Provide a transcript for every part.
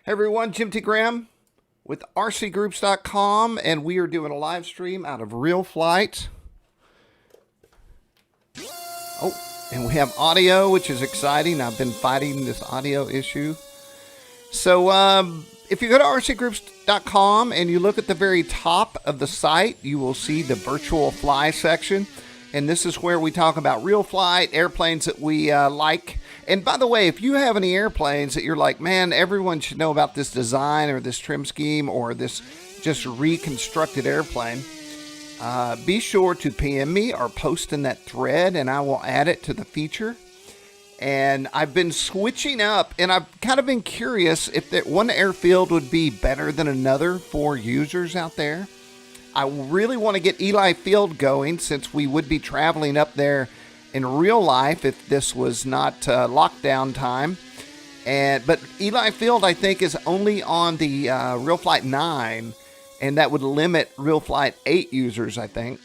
Hey everyone, Jim T. Graham with RCGroups.com, and we are doing a live stream out of RealFlight. Oh, and we have audio, which is exciting. I've been fighting this audio issue. So if you go to RCGroups.com and you look at the very top of the site, you will see the VirtualFly section. And this is where we talk about RealFlight, airplanes that we like. And by the way, if you have any airplanes that you're like, man, everyone should know about this design or this trim scheme or this just reconstructed airplane, be sure to PM me or post in that thread and I will add it to the feature. And I've been switching up, and I've kind of been curious if that one airfield would be better than another for users out there. I really want to get Eli Field going since we would be traveling up there in real life if this was not lockdown time. But Eli Field, I think, is only on the RealFlight 9, and that would limit RealFlight 8 users, I think.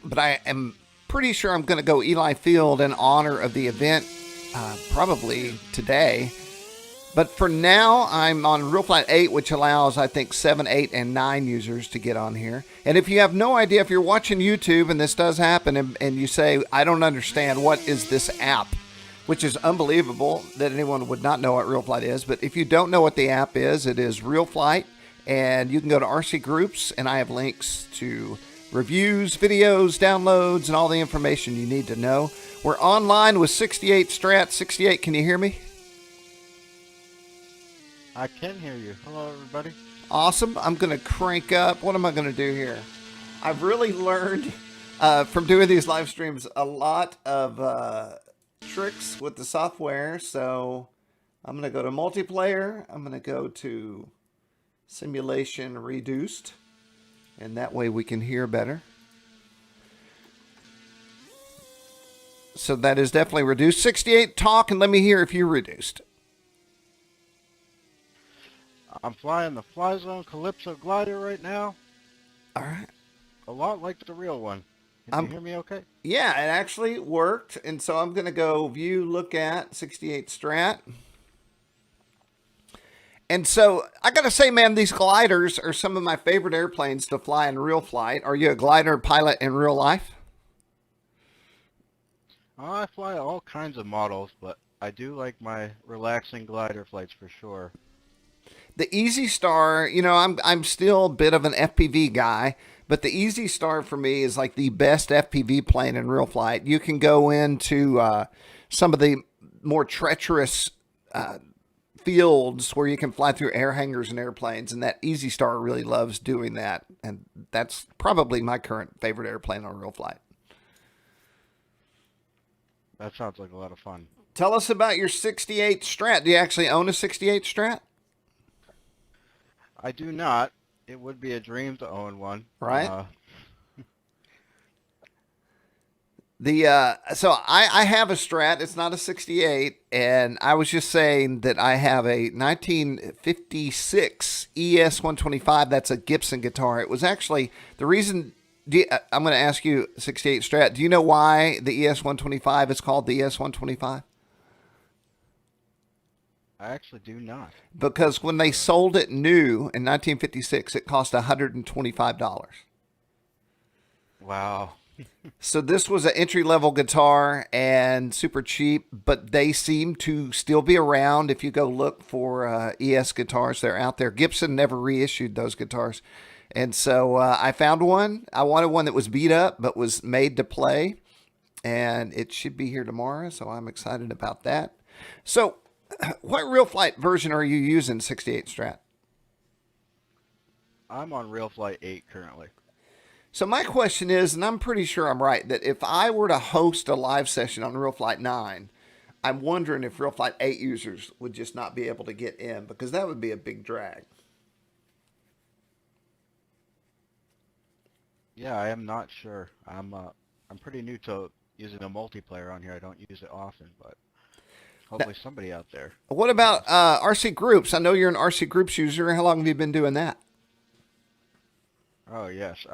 But I am pretty sure I'm going to go Eli Field in honor of the event, probably today. But for now, I'm on RealFlight 8, which allows, I think, 7, 8, and 9 users to get on here. And if you have no idea, if you're watching YouTube and this does happen, and you say, I don't understand, what is this app? Which is unbelievable that anyone would not know what RealFlight is. But if you don't know what the app is, it is RealFlight. And you can go to RC Groups, and I have links to reviews, videos, downloads, and all the information you need to know. We're online with 68 Strat. 68, can you hear me? I can hear you. Hello, everybody. Awesome. I'm going to crank up. What am I going to do here? I've really learned from doing these live streams a lot of tricks with the software. So I'm going to go to multiplayer. I'm going to go to simulation reduced. And that way we can hear better. So that is definitely reduced. 68, talk and let me hear if you're reduced. I'm flying the Fly Zone Calypso glider right now. All right. A lot like the real one. Can you hear me okay? Yeah, it actually worked. And so I'm going to go view, look at 68 Strat. And so I got to say, man, these gliders are some of my favorite airplanes to fly in real flight. Are you a glider pilot in real life? I fly all kinds of models, but I do like my relaxing glider flights for sure. The Easy Star, you know, I'm still a bit of an FPV guy, but the Easy Star for me is like the best FPV plane in real flight. You can go into some of the more treacherous fields where you can fly through air hangars and airplanes, and that Easy Star really loves doing that. And that's probably my current favorite airplane on real flight. That sounds like a lot of fun. Tell us about your 68 Strat. Do you actually own a 68 Strat? I do not. It would be a dream to own one. Right. So I have a Strat. It's not a 68, and I was just saying that I have a 1956 ES 125. That's a Gibson guitar. It was actually the reason. I'm going to ask you, 68 Strat. Do you know why the ES 125 is called the ES 125? I actually do not. Because when they sold it new in 1956, it cost $125. Wow. So this was an entry-level guitar and super cheap, but they seem to still be around. If you go look for ES guitars, they're out there. Gibson never reissued those guitars. And so I found one. I wanted one that was beat up, but was made to play. And it should be here tomorrow, so I'm excited about that. So what RealFlight version are you using, 68 Strat? I'm on RealFlight 8 currently. So my question is, and I'm pretty sure I'm right, that if I were to host a live session on RealFlight 9, I'm wondering if RealFlight 8 users would just not be able to get in, because that would be a big drag. Yeah, I am not sure. I'm pretty new to using a multiplayer on here. I don't use it often, but hopefully somebody out there. What about RC Groups? I know you're an RC Groups user. How long have you been doing that? Oh, yes.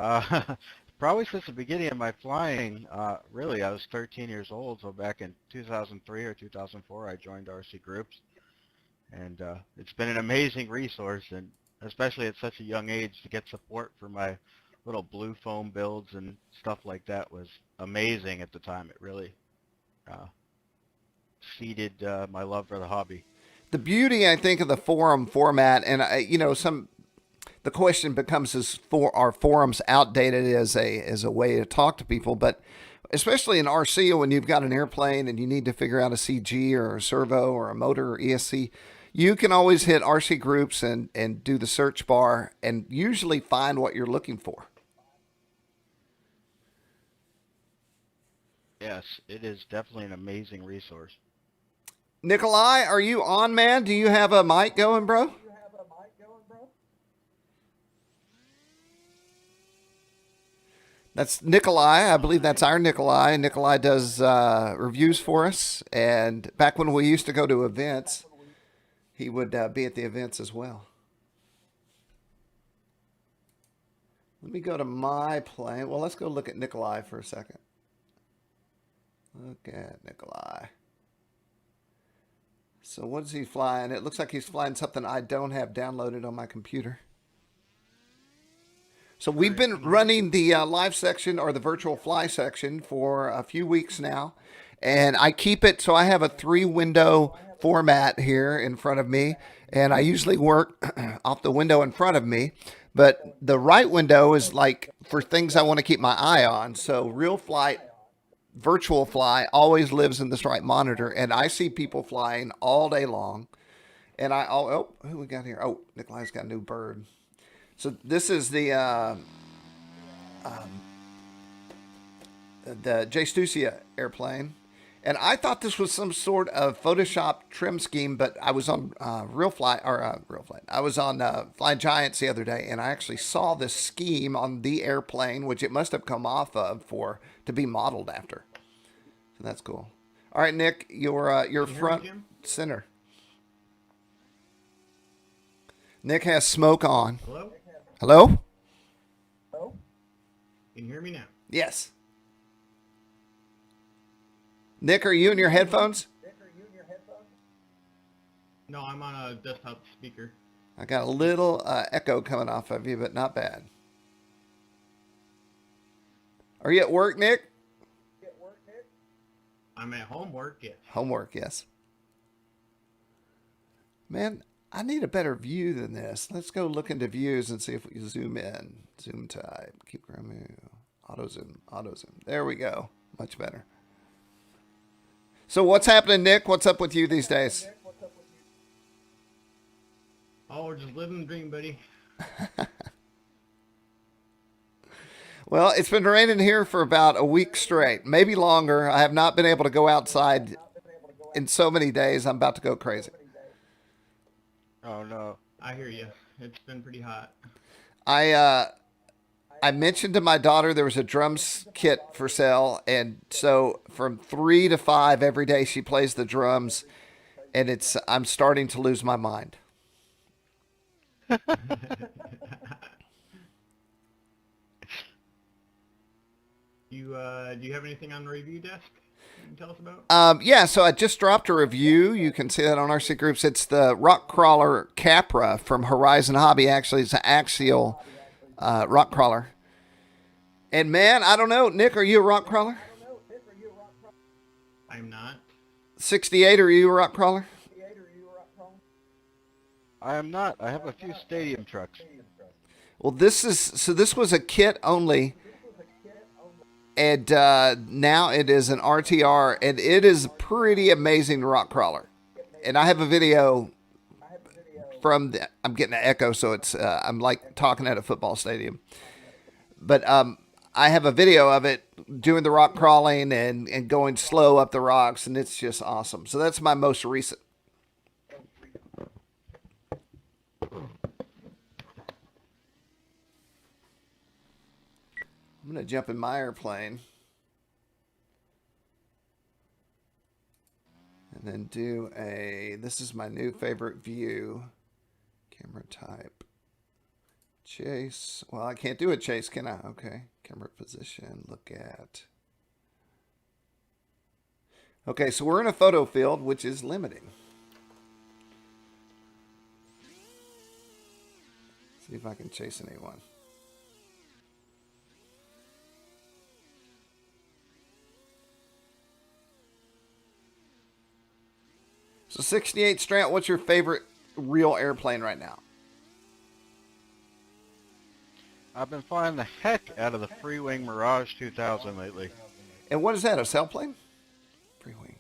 Probably since the beginning of my flying. Really, I was 13 years old, so back in 2003 or 2004, I joined RC Groups. and it's been an amazing resource, and especially at such a young age to get support for my little blue foam builds and stuff like that was amazing at the time. It really uh, seeded my love for the hobby. The beauty, I think, of the forum format, and the question becomes: is are forums outdated as a way to talk to people? But especially in RC, when you've got an airplane and you need to figure out a CG or a servo or a motor or ESC, you can always hit RC groups and do the search bar and usually find what you're looking for. Yes, it is definitely an amazing resource. Nikolai, are you on, man? Do you have a mic going, bro? That's Nikolai. I believe that's our Nikolai. Nikolai does reviews for us. And back when we used to go to events, he would be at the events as well. Let me go to my plane. Well, let's go look at Nikolai for a second. Look at Nikolai. So what is he flying? It looks like he's flying something I don't have downloaded on my computer. So we've been running the live section or the VirtualFly section for a few weeks now. And I keep it so I have a 3-window format here in front of me. And I usually work off the window in front of me. But the right window is like for things I want to keep my eye on. So RealFlight, VirtualFly always lives in this right monitor. And I see people flying all day long. And oh, who we got here? Oh, Nikolai's got a new bird. So this is the J. Stucia airplane. And I thought this was some sort of Photoshop trim scheme, but I was on RealFlight. I was on Flying Giants the other day, and I actually saw this scheme on the airplane, which it must have come off of to be modeled after. So that's cool. All right, Nick, your front center. Nick has smoke on. Hello? Hello? Hello? Can you hear me now? Yes. Nick, are you in your headphones? No, I'm on a desktop speaker. I got a little echo coming off of you, but not bad. Are you at work, Nick? I'm at homework, yes. Homework, yes. Man, I need a better view than this. Let's go look into views and see if we can zoom in. Zoom type. Keep remove. Auto zoom. Auto zoom. There we go. Much better. So what's happening, Nick? What's up with you these days? Oh, we're just living the dream, buddy. Well, it's been raining here for about a week straight, maybe longer. I have not been able to go outside in so many days. I'm about to go crazy. Oh no. I hear you. It's been pretty hot. I mentioned to my daughter there was a drums kit for sale, and so from 3 to 5 every day she plays the drums, and I'm starting to lose my mind. Do you have anything on the review desk you can tell us about? Yeah, so I just dropped a review. You can see that on RCGroups. It's the rock crawler Capra from Horizon Hobby. Actually, it's an axial rock crawler. And man, I don't know, Nick, are you a rock crawler? I'm not. 68, are you a rock crawler? I am not. I have a few stadium trucks. Well, this was a kit only. And now it is an RTR, and it is a pretty amazing rock crawler. And I have a video from I'm getting an echo, so it's I'm like talking at a football stadium. But I have a video of it doing the rock crawling and going slow up the rocks, and it's just awesome. So that's my most recent. I'm going to jump in my airplane and then do this is my new favorite view, camera type, chase. Well, I can't do a chase, can I? Okay, camera position, look at. Okay, so we're in a photo field, which is limiting. See if I can chase anyone. So 68 Strant, what's your favorite real airplane right now? I've been flying the heck out of the Freewing Mirage 2000 lately. And what is that, a sailplane? Free wing.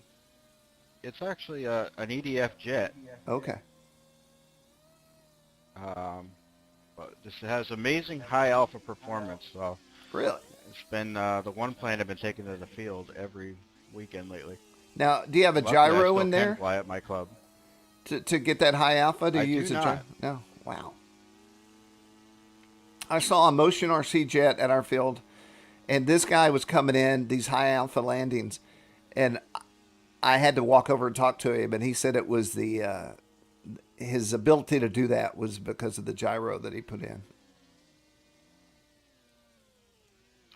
It's actually an EDF jet. Okay. But this has amazing high alpha performance. So Really? it's been the one plane I've been taking to the field every weekend lately. Now, do you have a Luckily, I gyro still in there can fly at my club. to get that high alpha? Do I you use do a not. gyro? No. Wow. I saw a Motion RC jet at our field, and this guy was coming in these high alpha landings, and I had to walk over and talk to him, and he said it was his ability to do that was because of the gyro that he put in.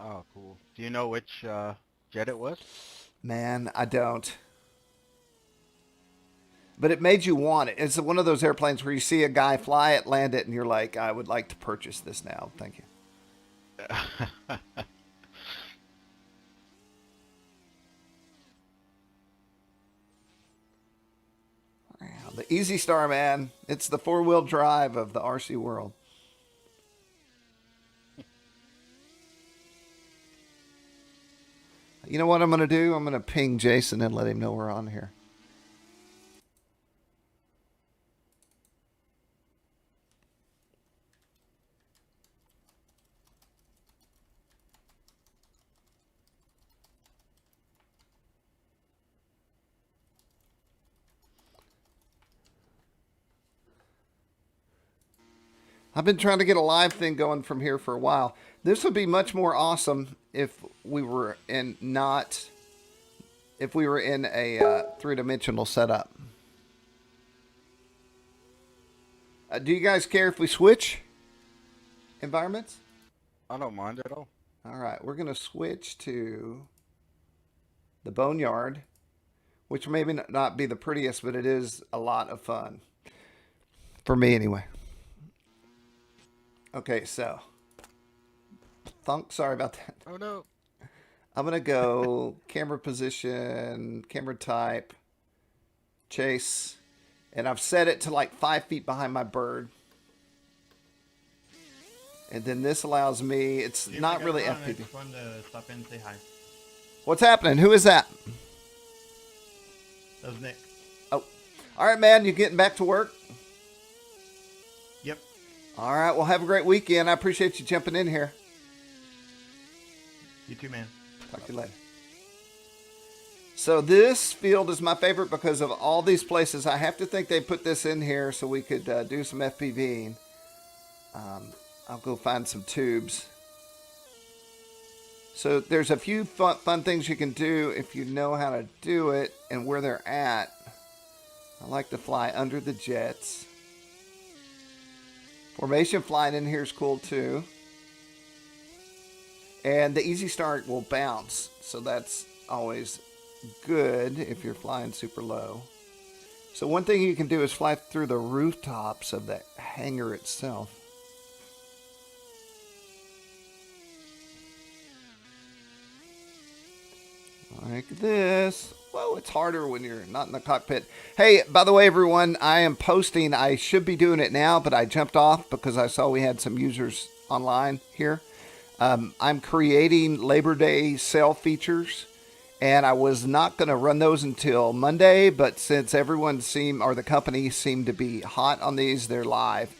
Oh, cool. Do you know which jet it was? Man, I don't. But it made you want it. It's one of those airplanes where you see a guy fly it, land it, and you're like, I would like to purchase this now. Thank you. Wow, the Easy Star, man. It's the four-wheel drive of the RC world. You know what I'm going to do? I'm going to ping Jason and let him know we're on here. I've been trying to get a live thing going from here for a while. This would be much more awesome if we were in a three-dimensional setup. Do you guys care if we switch environments? I don't mind at all. All right, we're going to switch to the Boneyard, which may not be the prettiest, but it is a lot of fun. For me, anyway. Okay, so. Thunk, sorry about that. Oh, no. I'm going to go camera position, camera type, chase, and I've set it to like 5 feet behind my bird. And then this allows me, it's not really FPV. It's fun to stop in and say hi. What's happening? Who is that? That was Nick. Oh, all right, man. You getting back to work? Yep. All right. Well, have a great weekend. I appreciate you jumping in here. You too, man. Talk to you later. So this field is my favorite because of all these places. I have to think they put this in here so we could do some FPVing. I'll go find some tubes. So there's a few fun things you can do if you know how to do it and where they're at. I like to fly under the jets. Formation flying in here is cool too. And the Easy Start will bounce, so that's always good if you're flying super low. So one thing you can do is fly through the rooftops of the hangar itself. Like this. Whoa, it's harder when you're not in the cockpit. Hey, by the way, everyone, I am posting. I should be doing it now, but I jumped off because I saw we had some users online here. I'm creating Labor Day sale features, and I was not going to run those until Monday, but since the company seemed to be hot on these, they're live.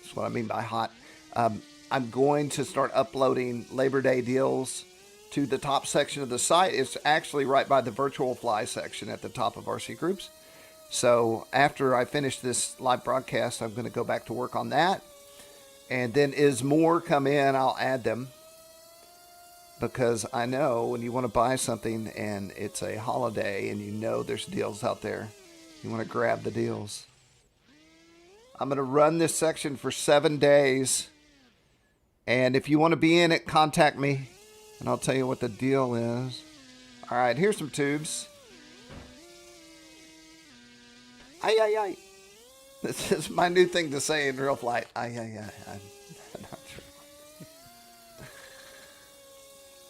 That's what I mean by hot. I'm going to start uploading Labor Day deals to the top section of the site. It's actually right by the VirtualFly section at the top of RCGroups. So after I finish this live broadcast, I'm going to go back to work on that. And then as more come in, I'll add them. Because I know when you want to buy something and it's a holiday and you know there's deals out there, you want to grab the deals. I'm going to run this section for 7 days. And if you want to be in it, contact me. And I'll tell you what the deal is. All right, here's some tubes. Ay, ay, ay. This is my new thing to say in RealFlight. I'm not sure.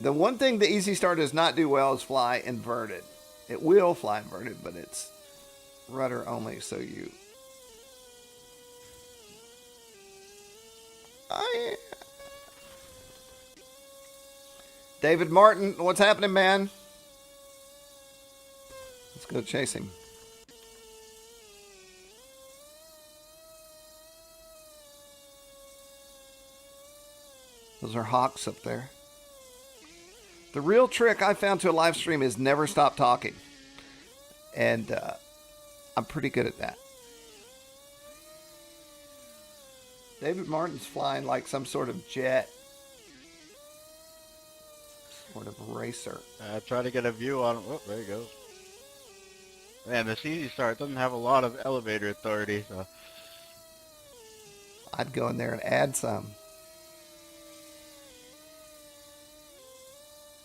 The one thing the Easy Star does not do well is fly inverted. It will fly inverted, but it's rudder only, so you... David Martin, what's happening, man? Let's go chase him. Those are hawks up there. The real trick I found to a live stream is never stop talking. And I'm pretty good at that. David Martin's flying like some sort of jet. Sort of racer. Try to get a view on him. Oh, there he goes. Man, this Easy Star doesn't have a lot of elevator authority, so... I'd go in there and add some.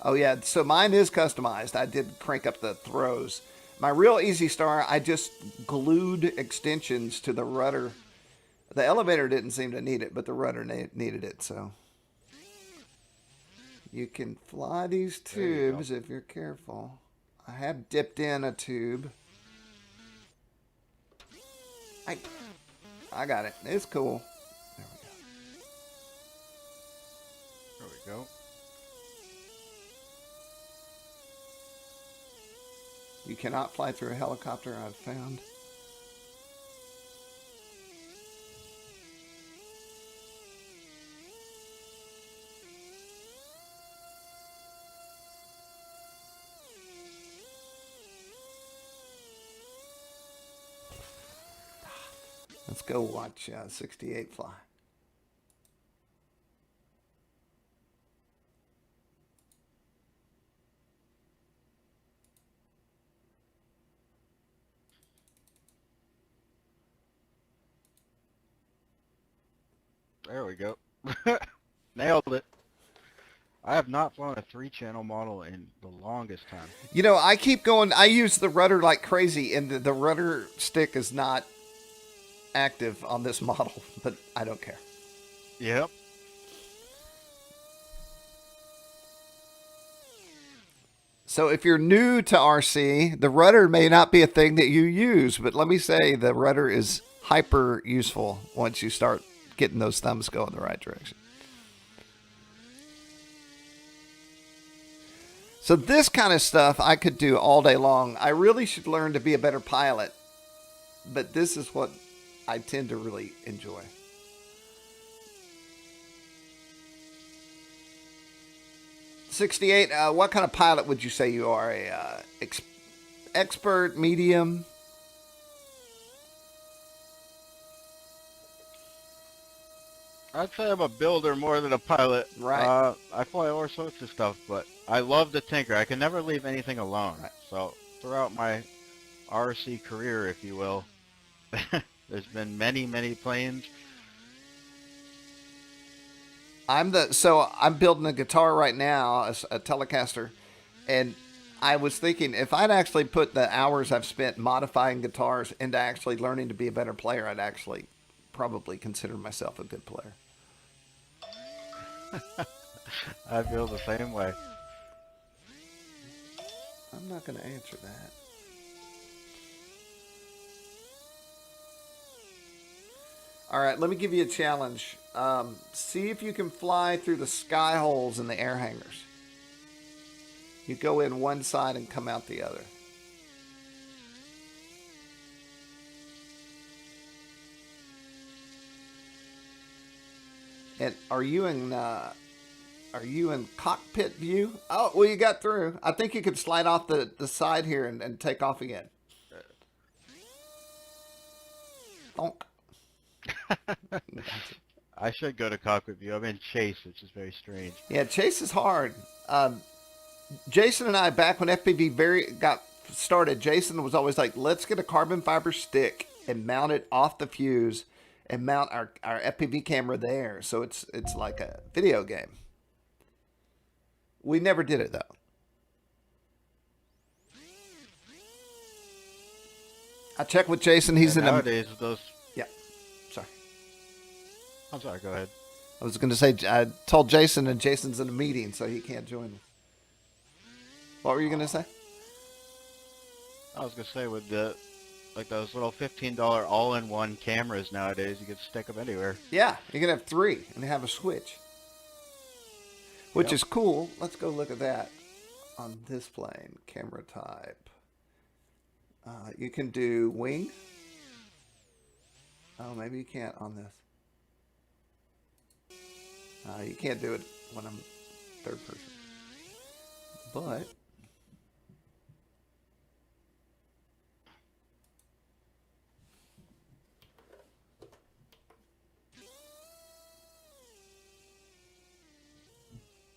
Oh yeah, so mine is customized. I did crank up the throws. My real Easy Star, I just glued extensions to the rudder. The elevator didn't seem to need it, but the rudder needed it, so... You can fly these tubes if you're careful. I have dipped in a tube. I got it. It's cool. There we go. There we go. You cannot fly through a helicopter, I've found. Let's go watch 68 fly. There we go. Nailed it. I have not flown a 3-channel model in the longest time. You know, I keep going. I use the rudder like crazy, and the rudder stick is not active on this model, but I don't care. Yep. So if you're new to RC, the rudder may not be a thing that you use, but let me say the rudder is hyper useful once you start getting those thumbs going the right direction. So this kind of stuff I could do all day long. I really should learn to be a better pilot, but this is what I tend to really enjoy. $68, what kind of pilot would you say you are? A expert, medium? I'd say I'm a builder more than a pilot. Right. I fly all sorts of stuff, but I love to tinker. I can never leave anything alone. Right. So throughout my RC career, if you will, there's been many, many planes. I'm building a guitar right now, a Telecaster, and I was thinking if I'd actually put the hours I've spent modifying guitars into actually learning to be a better player, I'd actually probably consider myself a good player. I feel the same way. I'm not going to answer that. All right, let me give you a challenge. See if you can fly through the sky holes in the air hangars. You go in one side and come out the other. And are you in cockpit view? Oh, well, you got through. I think you could slide off the side here and take off again. Donk. I should go to cockpit view. I'm in chase, which is very strange. Yeah, chase is hard. Jason and I, back when FPV got started, Jason was always like, let's get a carbon fiber stick and mount it off the fuse and mount our FPV camera there. So it's like a video game. We never did it, though. I checked with Jason. He's in nowadays those yeah. I'm sorry, go ahead. I was going to say, I told Jason, and Jason's in a meeting, so he can't join me. What were you going to say? I was gonna say with the like those little $15 all-in-one cameras nowadays, you can stick them anywhere. Yeah, you can have 3 and have a switch, which Yep. is cool. Let's go look at that on this plane. Camera type. You can do wing. Oh, maybe you can't on this. You can't do it when I'm third person. But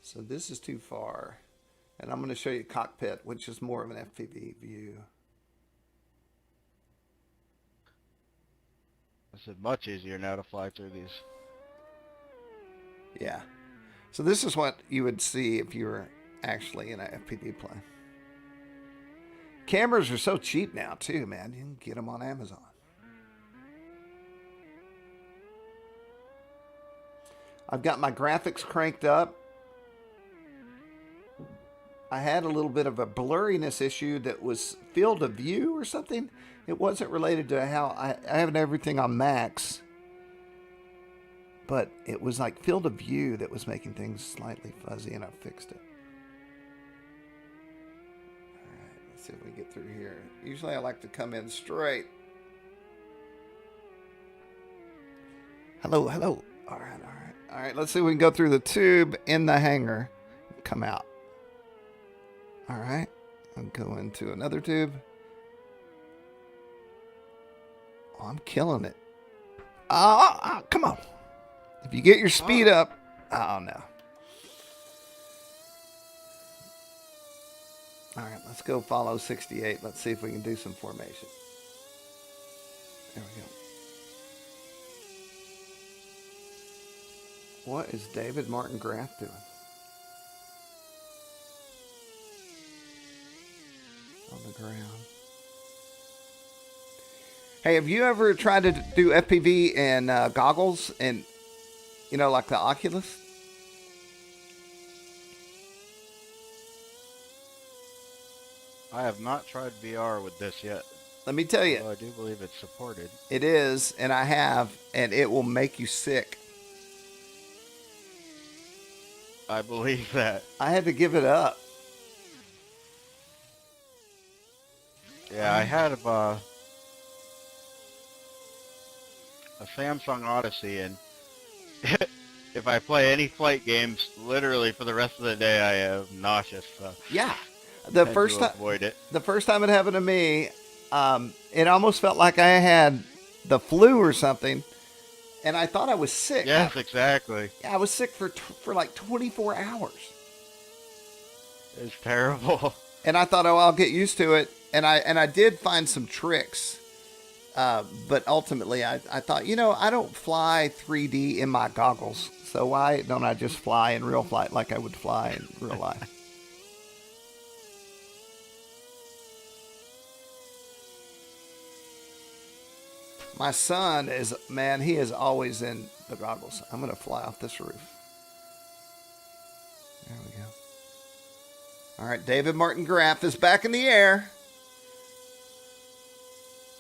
so this is too far. And I'm going to show you cockpit, which is more of an FPV view. It's much easier now to fly through these. Yeah. So this is what you would see if you were actually in an FPV plane. Cameras are so cheap now too, man. You can get them on Amazon. I've got my graphics cranked up. I had a little bit of a blurriness issue that was field of view or something. It wasn't related to how I have everything on max, but it was like field of view that was making things slightly fuzzy, and I fixed it. All right, let's see if we get through here. Usually I like to come in straight. Hello, hello. All right, all right. All right, let's see if we can go through the tube in the hangar and come out. All right, I'll go into another tube. Oh, I'm killing it. Oh, come on. If you get your speed up. Oh, no. All right, let's go follow 68. Let's see if we can do some formation. There we go. What is David Martin Graff doing? On the ground. Hey, have you ever tried to do FPV and goggles and, you know, like the Oculus? I have not tried VR with this yet. Let me tell you. Although I do believe it's supported. It is, and I have, and it will make you sick. I believe that. I had to give it up. Yeah, I had a Samsung Odyssey, and if I play any flight games, literally for the rest of the day, I am nauseous. So Yeah, the first time, avoid it. the first time it happened to me, it almost felt like I had the flu or something, and I thought I was sick. Yes, exactly. I was sick for like 24 hours. It's terrible. And I thought, oh, I'll get used to it. And I did find some tricks. But ultimately, I thought, you know, I don't fly 3D in my goggles. So why don't I just fly in RealFlight like I would fly in real life? My son is, man, he is always in the goggles. I'm going to fly off this roof. There we go. All right, David Martin Graff is back in the air.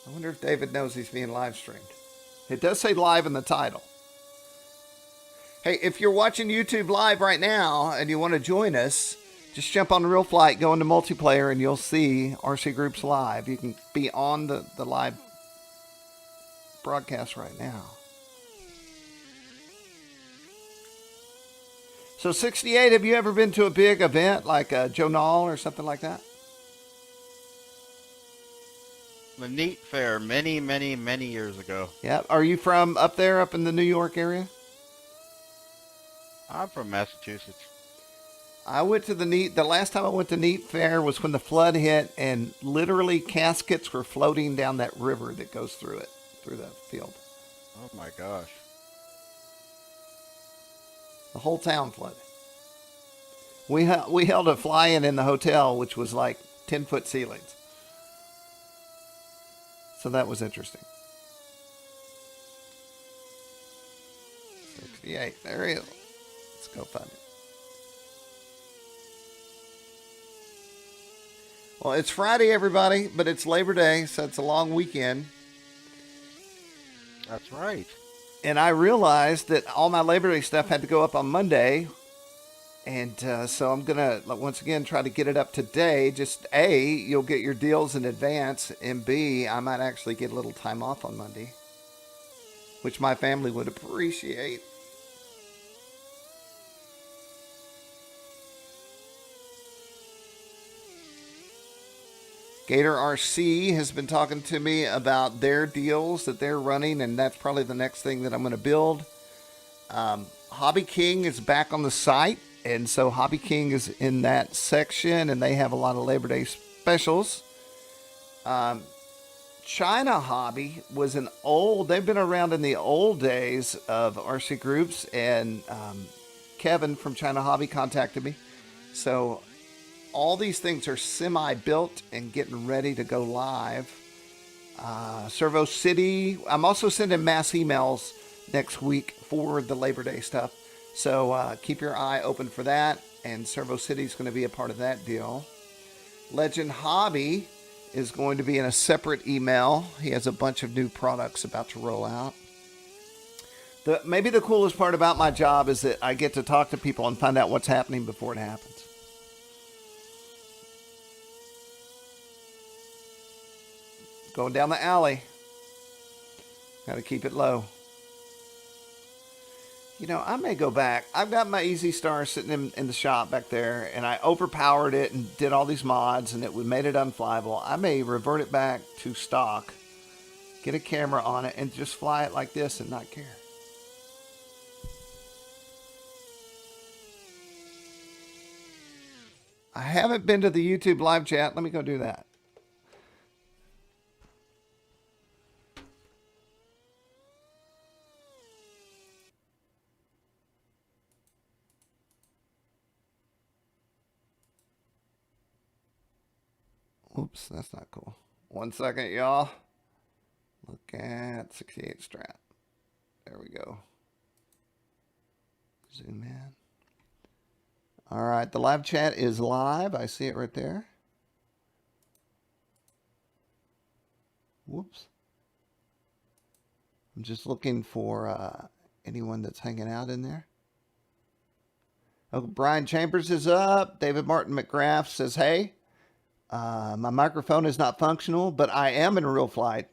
I wonder if David knows he's being live streamed. It does say live in the title. Hey, if you're watching YouTube live right now and you want to join us, just jump on RealFlight, go into multiplayer, and you'll see RCGroups live. You can be on the live broadcast right now. So 68, have you ever been to a big event like Joe Nall or something like that? The Neat Fair many, many, many years ago. Yeah. Are you from up there, up in the New York area? I'm from Massachusetts. I went to the last time I went to Neat Fair was when the flood hit and literally caskets were floating down that river that goes through it, through the field. Oh my gosh. The whole town flooded. We held a fly-in in the hotel, which was like 10-foot ceilings. So that was interesting. 68. There he is. Let's go find it. Well, it's Friday, everybody, but it's Labor Day, so it's a long weekend. That's right. And I realized that all my Labor Day stuff had to go up on Monday. And so I'm going to, once again, try to get it up today. Just A, you'll get your deals in advance. And B, I might actually get a little time off on Monday, which my family would appreciate. Gator RC has been talking to me about their deals that they're running, and that's probably the next thing that I'm going to build. Hobby King is back on the site, and so Hobby King is in that section, and they have a lot of Labor Day specials. China Hobby was they've been around in the old days of RCGroups, and Kevin from China Hobby contacted me. So all these things are semi-built and getting ready to go live. Servo City, I'm also sending mass emails next week for the Labor Day stuff. So keep your eye open for that. And Servo City is going to be a part of that deal. Legend Hobby is going to be in a separate email. He has a bunch of new products about to roll out. Maybe the coolest part about my job is that I get to talk to people and find out what's happening before it happens. Going down the alley. Got to keep it low. You know, I may go back. I've got my Easy Star sitting in the shop back there, and I overpowered it and did all these mods, and it made it unflyable. I may revert it back to stock, get a camera on it, and just fly it like this and not care. I haven't been to the YouTube live chat. Let me go do that. Oops, that's not cool. 1 second, y'all. Look at 68 Strat. There we go. Zoom in. All right, the live chat is live. I see it right there. Whoops. I'm just looking for anyone that's hanging out in there. Oh, Brian Chambers is up. David Martin McGrath says, hey. My microphone is not functional, but I am in RealFlight.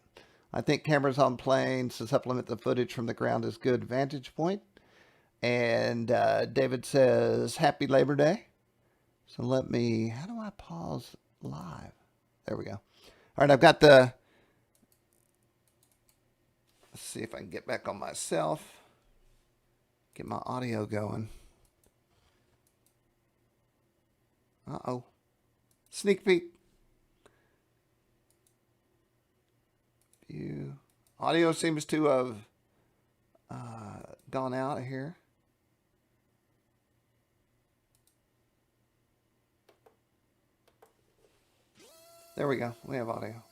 I think cameras on planes to supplement the footage from the ground is good vantage point. And David says, happy Labor Day. So let me, how do I pause live? There we go. All right, I've got let's see if I can get back on myself. Get my audio going. Uh-oh. Sneak peek. View. Audio seems to have gone out of here. There we go. We have audio.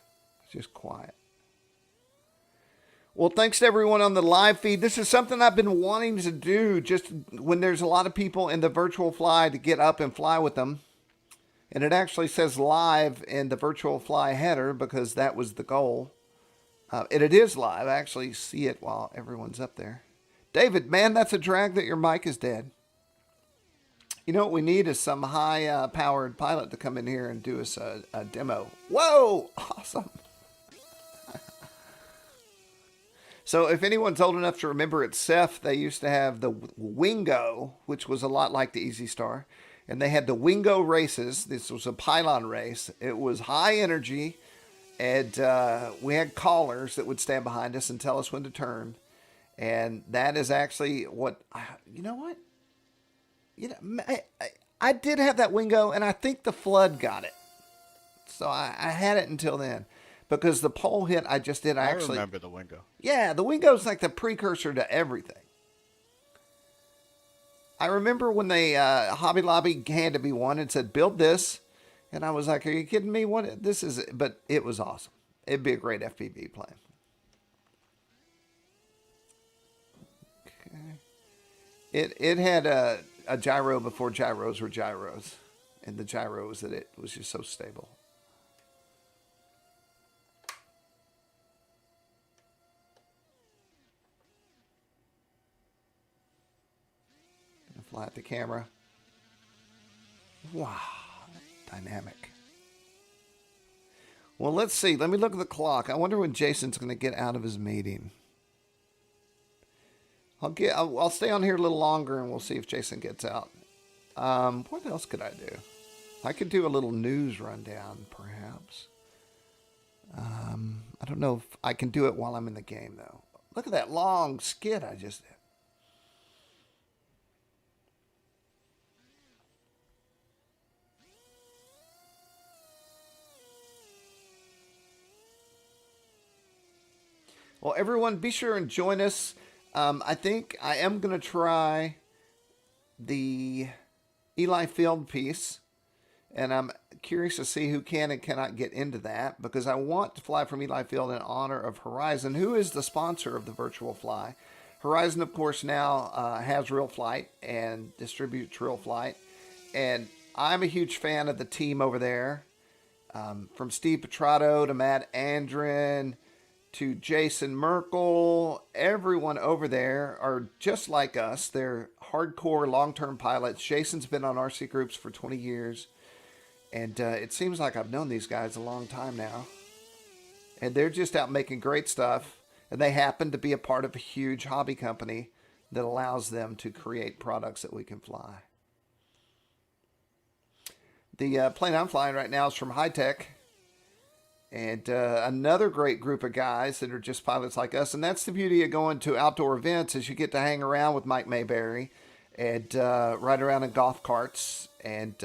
It's just quiet. Well, thanks to everyone on the live feed. This is something I've been wanting to do just when there's a lot of people in the VirtualFly to get up and fly with them. And it actually says live in the VirtualFly header because that was the goal. And it is live. I actually see it while everyone's up there. David, man, that's a drag that your mic is dead. You know what we need is some high-powered pilot to come in here and do us a demo. Whoa! Awesome. So if anyone's old enough to remember at CEF, they used to have the Wingo, which was a lot like the Easy Star. And they had the Wingo races. This was a pylon race. It was high energy. And we had callers that would stand behind us and tell us when to turn. And that is actually what, you know what? You know, I did have that Wingo, and I think the flood got it. So I had it until then. Because the pole hit I just did, I remember the Wingo. Yeah, the Wingo's like the precursor to everything. I remember when they Hobby Lobby handed me one and said, build this. And I was like, are you kidding me? What this is? But it was awesome. It'd be a great FPV plane. Okay. It had a gyro before gyros were gyros, and the gyro was that it was just so stable. Gonna fly at the camera. Wow, dynamic. Well, let's see. Let me look at the clock. I wonder when Jason's going to get out of his meeting. I'll stay on here a little longer, and we'll see if Jason gets out. What else could I do? I could do a little news rundown, perhaps. I don't know if I can do it while I'm in the game, though. Look at that long skit I just did. Well, everyone, be sure and join us. I think I am going to try the Eli Field piece, and I'm curious to see who can and cannot get into that, because I want to fly from Eli Field in honor of Horizon, who is the sponsor of the VirtualFly. Horizon, of course, now has RealFlight and distributes RealFlight, and I'm a huge fan of the team over there, from Steve Petrato to Matt Andrin to Jason Merkel. Everyone over there are just like us. They're hardcore long-term pilots. Jason's been on RCGroups for 20 years. And it seems like I've known these guys a long time now. And they're just out making great stuff. And they happen to be a part of a huge hobby company that allows them to create products that we can fly. The plane I'm flying right now is from High Tech. And another great group of guys that are just pilots like us. And that's the beauty of going to outdoor events, is you get to hang around with Mike Mayberry and ride around in golf carts and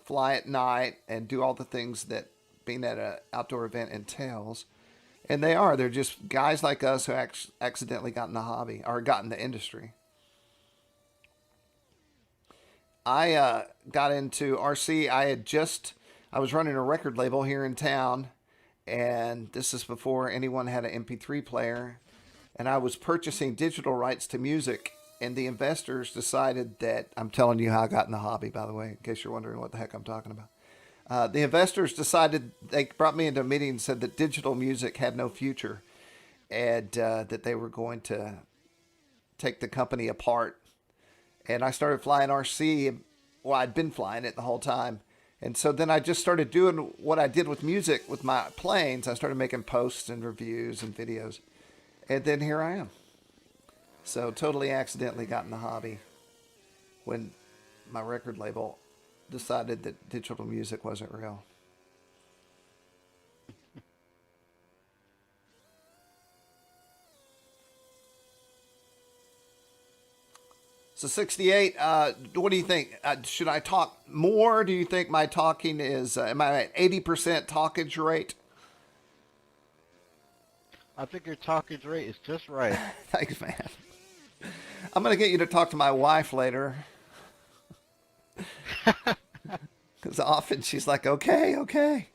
fly at night and do all the things that being at an outdoor event entails. And they're just guys like us who accidentally got in the hobby or got in the industry. I got into RC. I was running a record label here in town. And this is before anyone had an MP3 player. And I was purchasing digital rights to music. And the investors decided that, I'm telling you how I got in the hobby, by the way, in case you're wondering what the heck I'm talking about. The investors decided, they brought me into a meeting and said that digital music had no future. And that they were going to take the company apart. And I started flying RC. Well, I'd been flying it the whole time. And so then I just started doing what I did with music with my planes. I started making posts and reviews and videos. And then here I am. So totally accidentally got in the hobby when my record label decided that digital music wasn't real. So 68, what do you think? Should I talk more? Do you think my talking is, am I at 80% talkage rate? I think your talkage rate is just right. Thanks, man. I'm going to get you to talk to my wife later. Because often she's like, okay.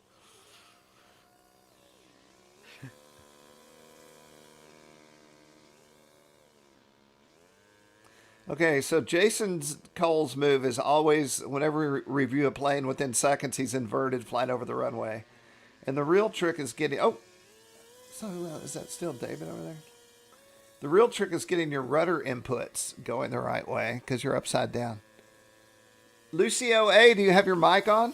Okay, so Jason Cole's move is always, whenever we review a plane, within seconds he's inverted, flying over the runway. And the real trick is getting... Oh, so is that still David over there? The real trick is getting your rudder inputs going the right way, because you're upside down. Lucio A., do you have your mic on?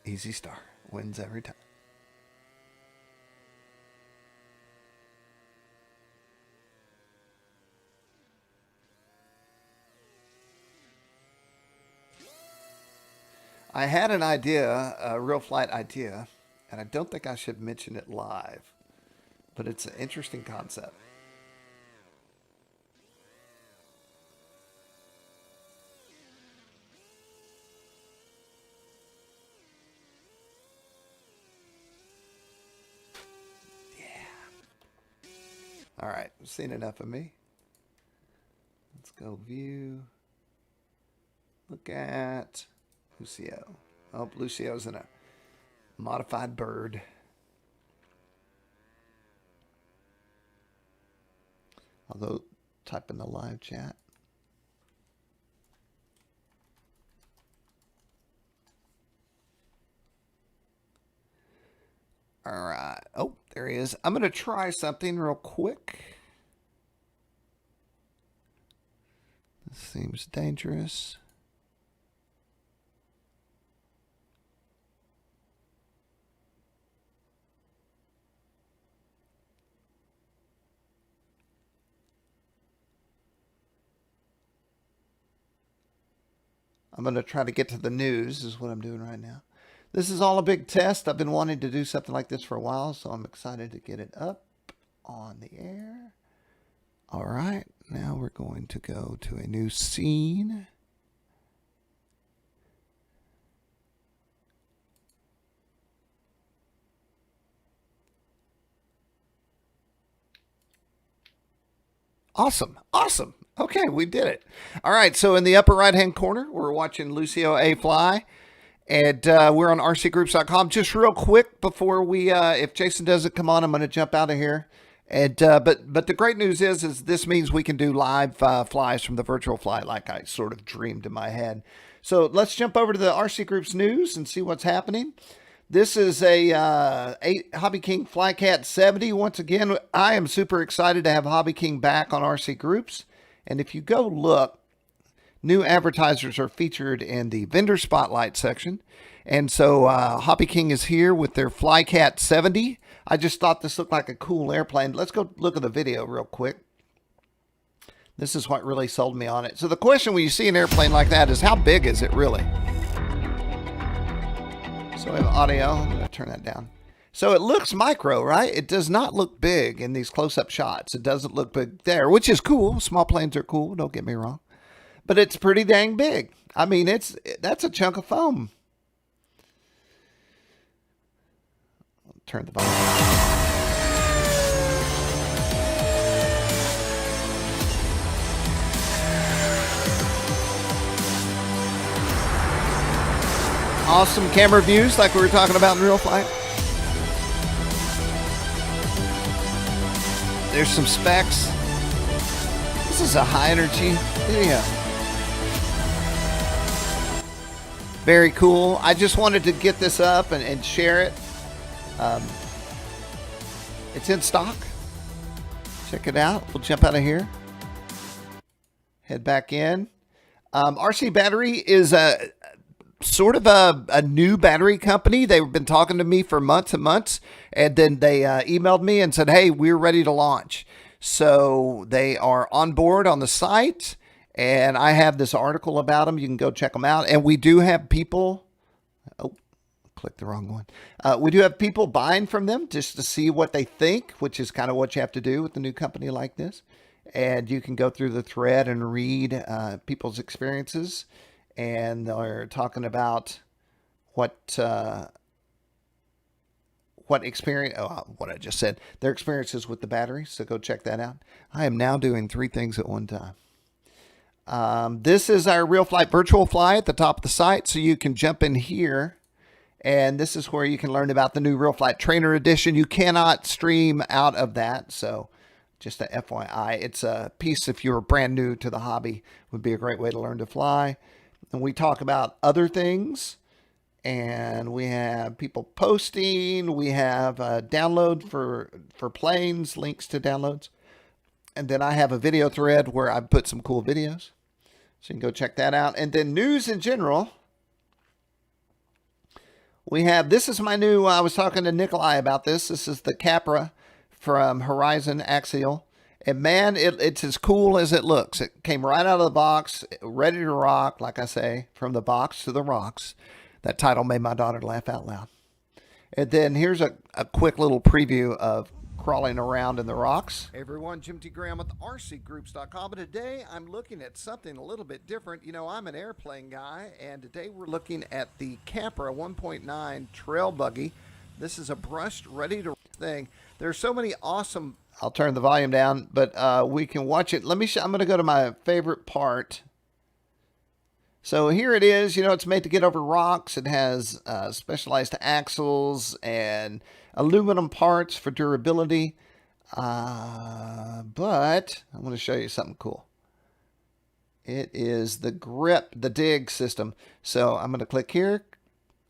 Easy Star wins every time. I had an idea, a RealFlight idea, and I don't think I should mention it live, but it's an interesting concept. Yeah. All right, you've seen enough of me. Let's go view. Look at Lucio. Oh, Lucio's in a modified bird. I'll go type in the live chat. All right. Oh, there he is. I'm going to try something real quick. This seems dangerous. I'm going to try to get to the news is what I'm doing right now. This is all a big test. I've been wanting to do something like this for a while, so I'm excited to get it up on the air. All right, now we're going to go to a new scene. Awesome, awesome. Okay, we did it. All right, so in the upper right-hand corner, we're watching Lucio A. Fly. And we're on RCGroups.com. Just real quick before we, if Jason doesn't come on, I'm going to jump out of here. And but the great news is this means we can do live flies from the VirtualFly like I sort of dreamed in my head. So let's jump over to the RC Groups news and see what's happening. This is a Hobby King Flycat 70. Once again, I am super excited to have Hobby King back on RC Groups. And if you go look, new advertisers are featured in the vendor spotlight section. And so Hobby King is here with their Flycat 70. I just thought this looked like a cool airplane. Let's go look at the video real quick. This is what really sold me on it. So the question when you see an airplane like that is how big is it really? So we have audio. I'm going to turn that down. So it looks micro, right? It does not look big in these close-up shots. It doesn't look big there, which is cool. Small planes are cool. Don't get me wrong. But it's pretty dang big. I mean, that's a chunk of foam. I'll turn the volume down. Awesome camera views like we were talking about in RealFlight. There's some specs. This is a high energy video. Very cool. I just wanted to get this up and share it. It's in stock. Check it out. We'll jump out of here. Head back in. RC Battery is a sort of a new battery company. They've been talking to me for months and months, and then they emailed me and said, hey, we're ready to launch. So they are on board on the site, and I have this article about them. You can go check them out. And we do have people, oh, clicked the wrong one. We do have people buying from them just to see what they think, which is kind of what you have to do with a new company like this. And you can go through the thread and read people's experiences. And they're talking about what experience, what I just said, their experiences with the battery. So go check that out. I am now doing 3 things at one time. This is our RealFlight VirtualFly at the top of the site. So you can jump in here, and this is where you can learn about the new RealFlight Trainer Edition. You cannot stream out of that. So just a FYI, it's a piece if you're brand new to the hobby, would be a great way to learn to fly. And we talk about other things, and we have people posting. We have a download for planes, links to downloads. And then I have a video thread where I put some cool videos. So you can go check that out. And then news in general. We have, this is my new, I was talking to Nikolai about this. This is the Capra from Horizon Axial. And man, it's as cool as it looks. It came right out of the box, ready to rock, like I say, from the box to the rocks. That title made my daughter laugh out loud. And then here's a quick little preview of crawling around in the rocks. Hey everyone, Jim T. Graham with RCGroups.com. And today I'm looking at something a little bit different. You know, I'm an airplane guy, and today we're looking at the Capra 1.9 trail buggy. This is a brushed, ready to thing. There's so many awesome, I'll turn the volume down, but we can watch it. Let me show, I'm going to go to my favorite part. So here it is. You know, it's made to get over rocks. It has specialized axles and aluminum parts for durability. But I want to show you something cool. It is the grip, the dig system. So I'm going to click here,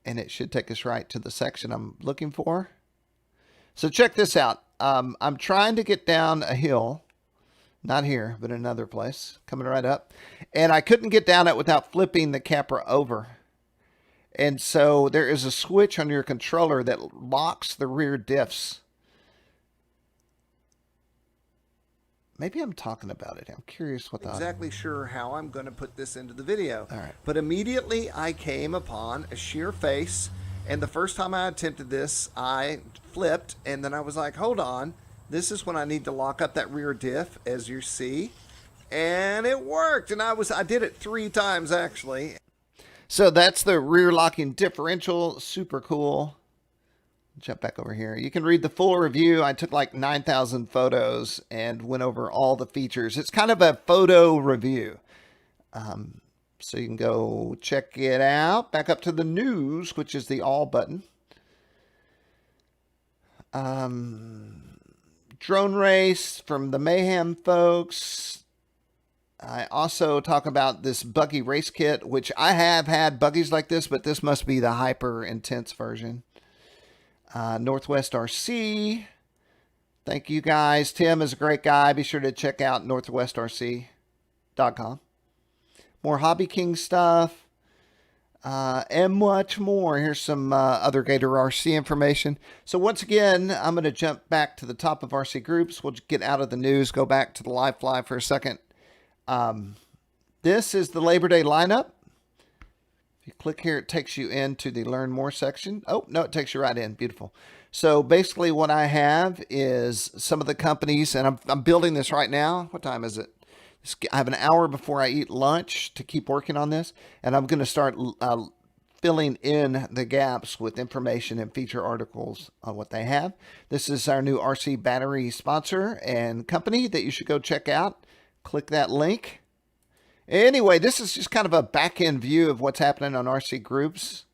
and it should take us right to the section I'm looking for. So check this out. I'm trying to get down a hill. Not here, but another place. Coming right up. And I couldn't get down it without flipping the camera over. And so there is a switch on your controller that locks the rear diffs. Maybe I'm talking about it. I'm curious what exactly sure how I'm going to put this into the video. All right. But immediately I came upon a sheer face. And the first time I attempted this, I flipped. And then I was like, hold on. This is when I need to lock up that rear diff, as you see. And it worked. And I did it 3 times, actually. So that's the rear locking differential. Super cool. Jump back over here. You can read the full review. I took like 9,000 photos and went over all the features. It's kind of a photo review. So you can go check it out. Back up to the news, which is the all button. Drone race from the Mayhem folks. I also talk about this buggy race kit, which I have had buggies like this, but this must be the hyper intense version. Northwest RC. Thank you guys. Tim is a great guy. Be sure to check out northwestrc.com. More Hobby King stuff. And much more. Here's some other Gator RC information. So once again, I'm going to jump back to the top of RC Groups. We'll get out of the news, go back to the RealFligh for a second. This is the Labor Day lineup. If you click here, it takes you into the Learn More section. Oh, no, it takes you right in. Beautiful. So basically what I have is some of the companies, and I'm building this right now. What time is it? I have an hour before I eat lunch to keep working on this, and I'm going to start filling in the gaps with information and feature articles on what they have. This is our new RC battery sponsor and company that you should go check out. Click that link. Anyway, this is just kind of a back-end view of what's happening on RC Groups.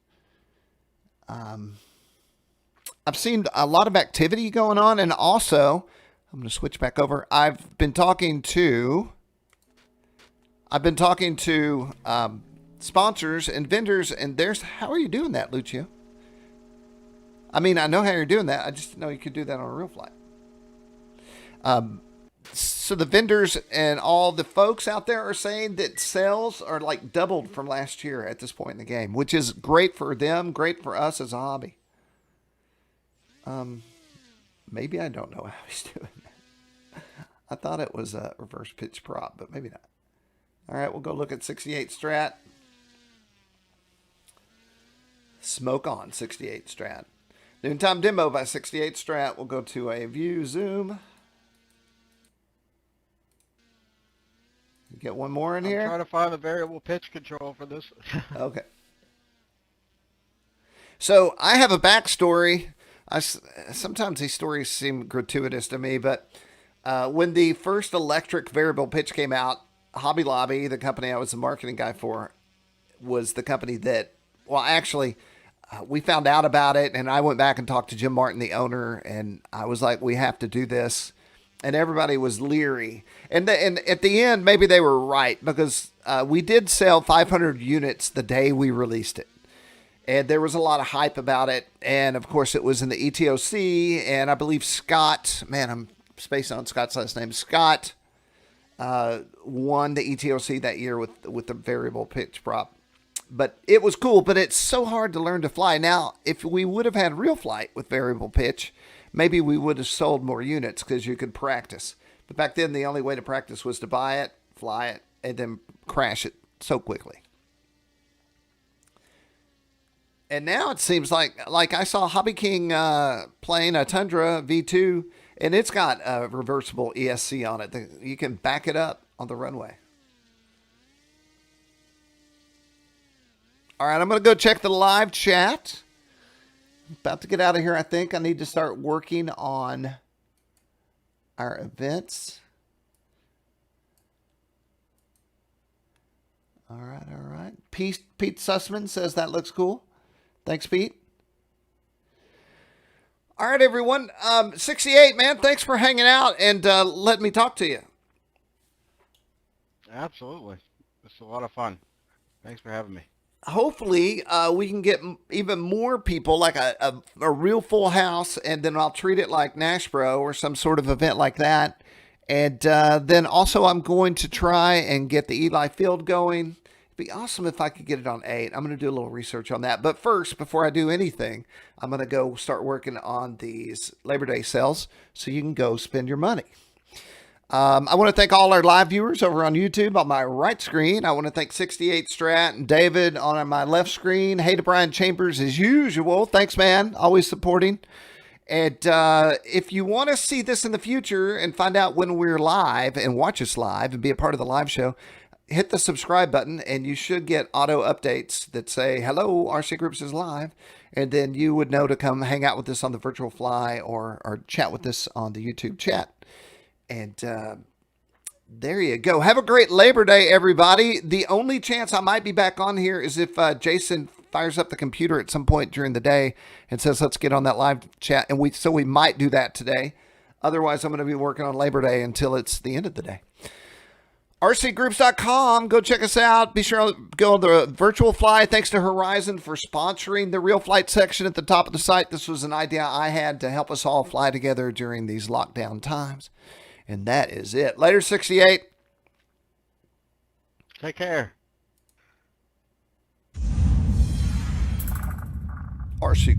I've seen a lot of activity going on, and also, I'm going to switch back over. I've been talking to sponsors and vendors, and how are you doing that, Lucio? I mean, I know how you're doing that. I just didn't know you could do that on RealFlight. So the vendors and all the folks out there are saying that sales are like doubled from last year at this point in the game, which is great for them, great for us as a hobby. Maybe I don't know how he's doing that. I thought it was a reverse pitch prop, but maybe not. All right, we'll go look at 68 Strat. Smoke on 68 Strat. Noontime demo by 68 Strat. We'll go to a view zoom. Get one more in here. I'm trying to find the variable pitch control for this. Okay. So I have a backstory. Sometimes these stories seem gratuitous to me, but when the first electric variable pitch came out, Hobby Lobby, the company I was the marketing guy for, was the company that, well, actually, we found out about it, and I went back and talked to Jim Martin, the owner, and I was like, we have to do this. And everybody was leery. And at the end, maybe they were right, because we did sell 500 units the day we released it. And there was a lot of hype about it. And, of course, it was in the ETOC. And I believe Scott, man, I'm spacing on Scott's last name, Scott won the ETOC that year with the variable pitch prop. But it was cool, but it's so hard to learn to fly. Now, if we would have had RealFlight with variable pitch, maybe we would have sold more units because you could practice. But back then, the only way to practice was to buy it, fly it, and then crash it so quickly. And now it seems like I saw Hobby King playing a Tundra V2, and it's got a reversible ESC on it. You can back it up on the runway. All right, I'm going to go check the live chat. About to get out of here, I think. I need to start working on our events. All right, all right. Pete Sussman says that looks cool. Thanks, Pete. All right, everyone. 68, man, thanks for hanging out and letting me talk to you. Absolutely. It's a lot of fun. Thanks for having me. Hopefully, we can get even more people, like a real full house, and then I'll treat it like Nashbro or some sort of event like that. And then also I'm going to try and get the Eli Field going. It'd be awesome if I could get it on 8. I'm going to do a little research on that. But first, before I do anything, I'm going to go start working on these Labor Day sales so you can go spend your money. I want to thank all our live viewers over on YouTube on my right screen. I want to thank 68 Strat and David on my left screen. Hey to Brian Chambers as usual. Thanks, man. Always supporting. And if you want to see this in the future and find out when we're live and watch us live and be a part of the live show, hit the subscribe button and you should get auto updates that say, hello, RC Groups is live. And then you would know to come hang out with us on the VirtualFly or chat with us on the YouTube chat. And there you go. Have a great Labor Day, everybody. The only chance I might be back on here is if Jason fires up the computer at some point during the day and says, let's get on that live chat. And we might do that today. Otherwise, I'm going to be working on Labor Day until it's the end of the day. RCGroups.com. Go check us out. Be sure to go to the VirtualFly. Thanks to Horizon for sponsoring the RealFlight section at the top of the site. This was an idea I had to help us all fly together during these lockdown times. And that is it. Later, 68. Take care. RC